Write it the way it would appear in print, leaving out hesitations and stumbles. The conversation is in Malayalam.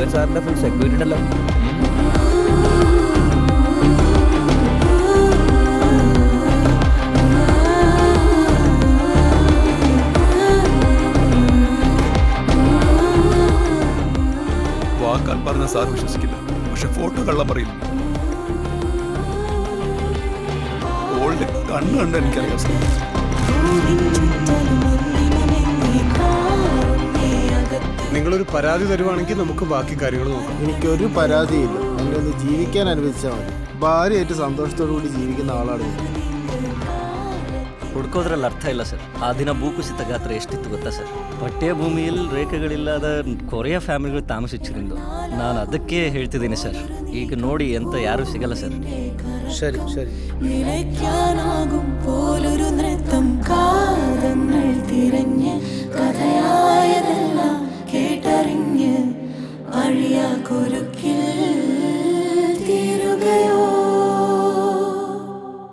സുരേന്ദ്രൻ സാറിന്റെ ഫുൾ സെക്യൂരിറ്റി ഉണ്ടല്ലോ. വാക്കാൽ പറഞ്ഞ സാർ വിശ്വസിക്കില്ല, പക്ഷെ ഫോട്ടോ കള്ളം പറയില്ല. ഓൾഡ് കണ്ണ് കണ്ട് എനിക്കറിയാം സാർ. നിങ്ങളൊരു പരാതി തരുവാണെങ്കിൽ നമുക്ക് ബാക്കി കാര്യങ്ങൾ നോക്കാം. എനിക്കൊരു പരാതിയില്ല. എന്നെ ഒന്ന് ജീവിക്കാൻ അനുവദിച്ചാൽ മതി. ಭಾರಿಯಾയിട്ട് ಸಂತೋಷത്തോടു കൂടി ജീവിക്കുന്ന ಆಳಾണ് ഞാൻ. ಹುಡ್ಕೋದ್ರಲ್ಲಿ ಅರ್ಥ ಇಲ್ಲ ಸರ್. ಆ ದಿನ ಭೂಕುಸಿತ ಗಾತ್ರ ಎಷ್ಟಿತ್ತು ಗೊತ್ತಾ ಸರ್? ಪಠ್ಯ ಭೂಮಿಯಲ್ಲಿ ರೇಖೆಗಳಿಲ್ಲದ ಕೊರೆಯ ಫ್ಯಾಮಿಲಿಗಳು ತಾಮಸಿಸಿರಿಂದು. ನಾನು ಅದಕ್ಕೆ ಹೇಳ್ತಿದ್ದೀನಿ ಸರ್. ಈಗ ನೋಡಿ ಎಂತ ಯಾರು ಸಿಗಲ್ಲ ಸರ್. ശരി ശരി.